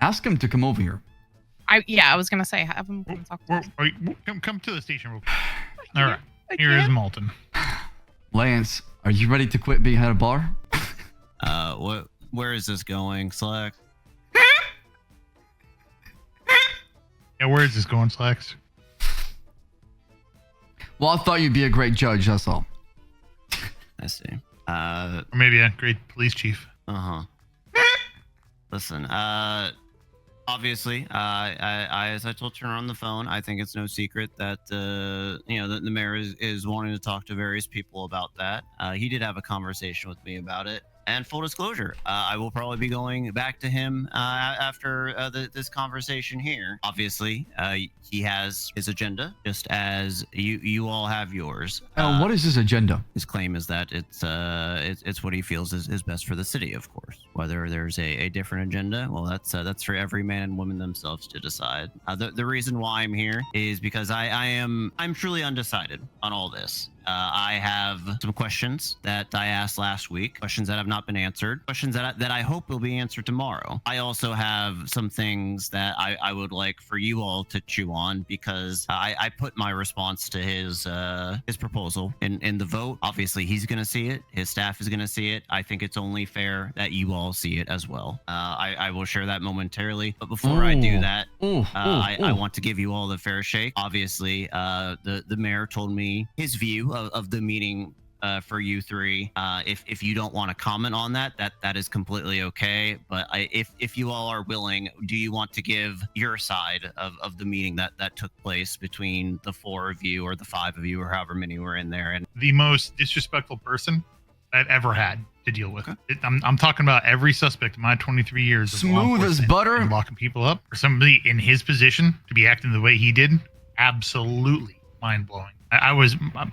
Ask him to come over here. I was gonna say have him come talk to us. Come to the station real quick. All right, here is Marton. Lance, are you ready to quit being head of bar? Where is this going, Slacks? Yeah, where is this going, Slacks? Well, I thought you'd be a great judge, that's all. I see. Or maybe a great police chief. Listen, obviously, as I told Turner on the phone, I think it's no secret that the mayor is wanting to talk to various people about that. He did have a conversation with me about it. And full disclosure, I will probably be going back to him after this conversation here. Obviously, he has his agenda, just as you all have yours. What is his agenda? His claim is that it's what he feels is best for the city, of course. Whether there's a different agenda, well, that's for every man and woman themselves to decide. The reason why I'm here is because I'm truly undecided on all this. I have some questions that I asked last week, questions that have not been answered, questions that I hope will be answered tomorrow. I also have some things that I would like for you all to chew on because I put my response to his proposal in the vote. Obviously, he's going to see it. His staff is going to see it. I think it's only fair that you all see it as well. I will share that momentarily. But before I do that, I want to give you all the fair shake. Obviously, the mayor told me his view of the meeting for you three. If you don't want to comment on that is completely okay. But if you all are willing, do you want to give your side of the meeting that took place between the 4 of you or the 5 of you or however many were in there? And the most disrespectful person I've ever had to deal with. Okay. I'm talking about every suspect in my 23 years. Smooth as butter. And locking people up. For somebody in his position to be acting the way he did, absolutely mind blowing.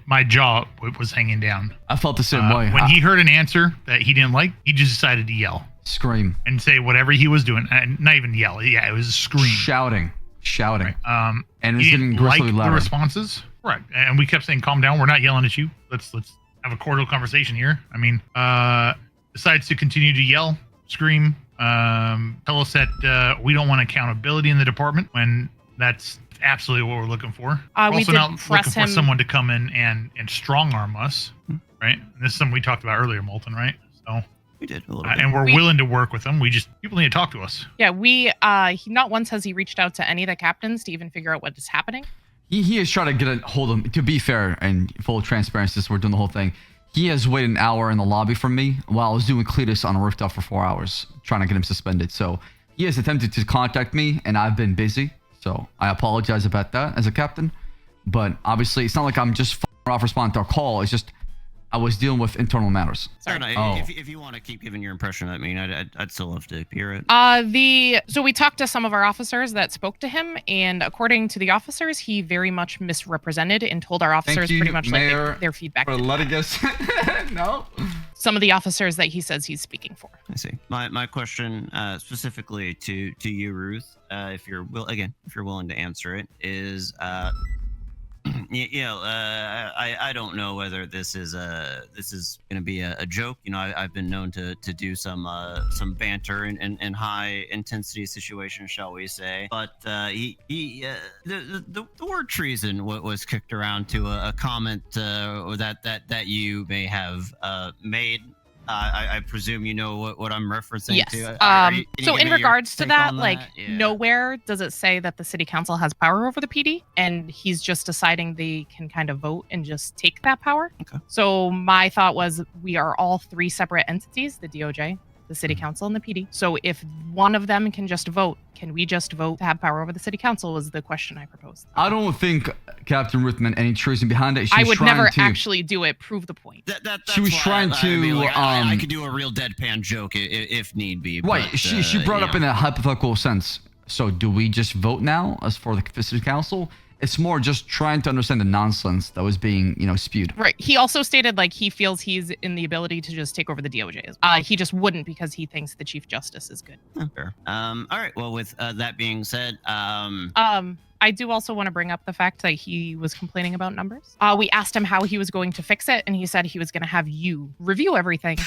My jaw was hanging down. I felt the same way. When he heard an answer that he didn't like, he just decided to yell. Scream. And say whatever he was doing. And not even yell. Yeah, it was a scream. Shouting. Right. And it was getting aggressively louder. The responses. Right. And we kept saying, calm down. We're not yelling at you. Let's have a cordial conversation here. I mean, decides to continue to yell, scream, tell us that we don't want accountability in the department when that's absolutely what we're looking for. We're also not looking for someone to come in and strong arm us, right? And this is something we talked about earlier, Marton, right? So we did a little bit. And we're willing to work with them. People need to talk to us. Yeah, he not once has he reached out to any of the captains to even figure out what is happening. He is trying to get a hold of him. To be fair and full transparency, we're doing the whole thing. He has waited an hour in the lobby from me while I was doing Cletus on a rooftop for 4 hours, trying to get him suspended. So he has attempted to contact me, and I've been busy. So I apologize about that as a captain. But obviously, it's not like I'm just off responding to a call. It's just I was dealing with internal matters. Sorry. If you want to keep giving your impression, I mean, I'd still love to hear it. So we talked to some of our officers that spoke to him, and according to the officers, he very much misrepresented and told our officers pretty much Mayor, like their feedback. For letting us no. Some of the officers that he says he's speaking for. I see. My question specifically to you, Ruth, if you're willing to answer it, is I don't know whether this is going to be a joke. You know, I've been known to do some banter in high intensity situations, shall we say? But the word treason was kicked around to a comment that you may have made. I presume you know what I'm referencing yes. to. So in regards to that, nowhere does it say that the city council has power over the PD, and he's just deciding they can kind of vote and just take that power. Okay. So my thought was we are all 3 separate entities, the DOJ, the city council, and the PD. So if one of them can just vote, can we just vote to have power over the city council was the question I proposed. I don't think Captain Ruth meant any treason behind it. I would never actually do it. Prove the point. She was trying to. I could do a real deadpan joke if need be. Right. But, she brought up in a hypothetical sense. So do we just vote now as for the city council? It's more just trying to understand the nonsense that was being, spewed. Right. He also stated he feels he's in the ability to just take over the DOJ. He just wouldn't because he thinks the Chief Justice is good. Fair. All right. Well, with that being said, I do also want to bring up the fact that he was complaining about numbers. We asked him how he was going to fix it, and he said he was going to have you review everything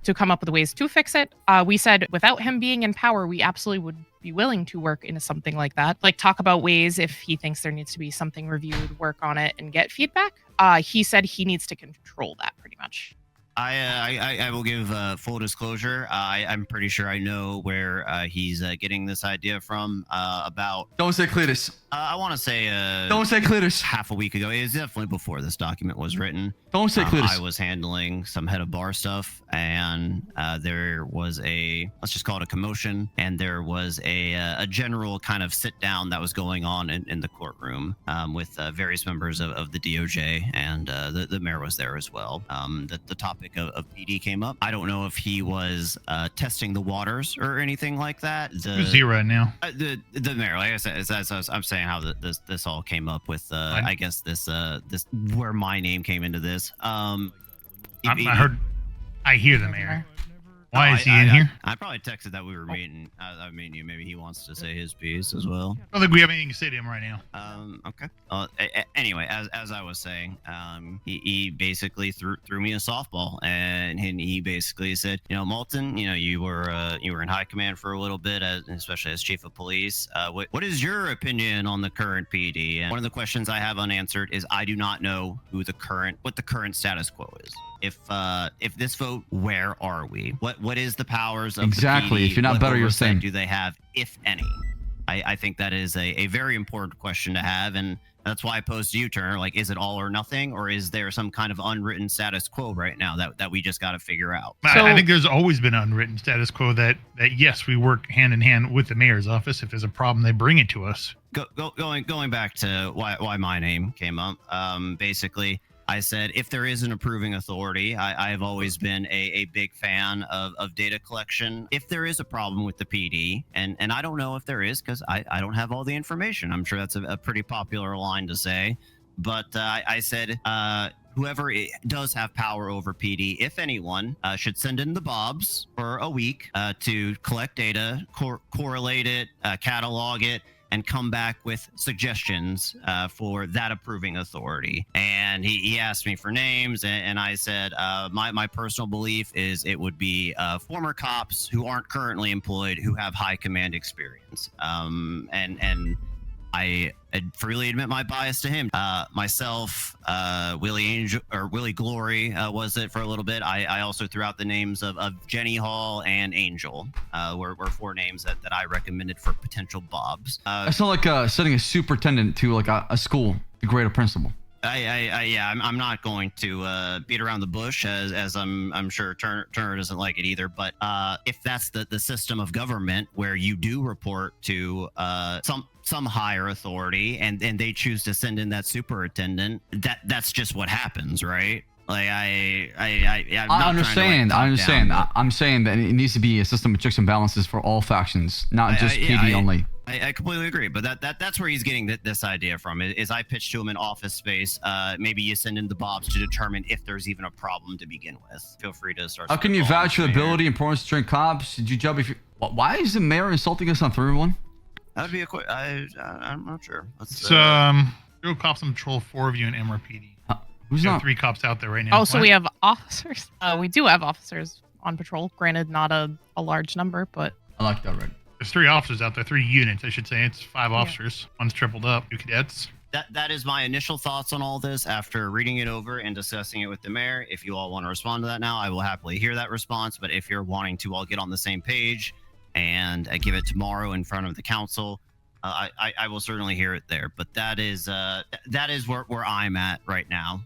to come up with ways to fix it. We said without him being in power, we absolutely would be willing to work into something like that. Like talk about ways if he thinks there needs to be something reviewed, work on it and get feedback. He said he needs to control that pretty much. I will give full disclosure. I'm pretty sure I know where he's getting this idea from. About Don't say Cletus. I want to say Don't say Cletus. half a week ago. It was definitely before this document was written. Don't say Cletus. I was handling some head of bar stuff, and there was let's just call it a commotion, and there was a general kind of sit down that was going on in the courtroom with various members of the DOJ, and the mayor was there as well. The topic of PD came up. I don't know if he was testing the waters or anything like that. Who's zero now? The mayor, like I said, as I'm saying how this all came up with. I guess this where my name came into this. I hear the mayor. Why is he in here? I probably texted that we were meeting. I mean, maybe he wants to say his piece as well. I don't think we have anything to say to him right now. Okay. Anyway, as I was saying, he basically threw me a softball, and he basically said, Marton, you were in high command for a little bit, especially as chief of police. What is your opinion on the current PD? And one of the questions I have unanswered is I do not know what the current status quo is. If this vote, where are we? What is the powers of exactly? the PD? If you're not better, you're saying. Do they have, if any? I think that is a very important question to have, and that's why I posed to you, Turner. Like, is it all or nothing, or is there some kind of unwritten status quo right now that we just got to figure out? I think there's always been unwritten status quo that yes, we work hand in hand with the mayor's office. If there's a problem, they bring it to us. Going back to why my name came up, basically. I said, if there is an approving authority, I have always been a big fan of data collection. If there is a problem with the PD, and I don't know if there is because I don't have all the information. I'm sure that's a pretty popular line to say. But I said, whoever does have power over PD, if anyone, should send in the bobs for a week to collect data, correlate it, catalog it, and come back with suggestions for that approving authority. And he asked me for names, and I said, my personal belief is it would be former cops who aren't currently employed who have high command experience. And I freely admit my bias to him. Myself, Willie Glory was it for a little bit. I also threw out the names of Jenny Hall and Angel. Were four names that I recommended for potential bobs. That's not like sending a superintendent to like a school to grade a principal. I'm not going to beat around the bush as I'm sure Turner doesn't like it either. But if that's the system of government where you do report to some higher authority and they choose to send in that superintendent, that's just what happens, right? Like I understand. I'm saying that it needs to be a system of checks and balances for all factions, not just PD only. I completely agree, but that's where he's getting this idea from. Is I pitched to him in office space. Maybe you send in the bobs to determine if there's even a problem to begin with. Feel free to start. How can you vouch for the ability and importance to train cops? Did you jump? Why is the mayor insulting us on 3-1? That'd be a quick. I'm not sure. It's 0 cops on patrol, 4 of you in MRPD. Who's we not? have 3 cops out there right now. Also, we have officers. We do have officers on patrol. Granted, not a large number, but I like that already. There's 3 officers out there, 3 units, I should say. It's 5 officers. One's tripled up, 2 cadets. That is my initial thoughts on all this after reading it over and discussing it with the mayor. If you all want to respond to that now, I will happily hear that response. But if you're wanting to all get on the same page and give it tomorrow in front of the council, I will certainly hear it there. But that is where I'm at right now.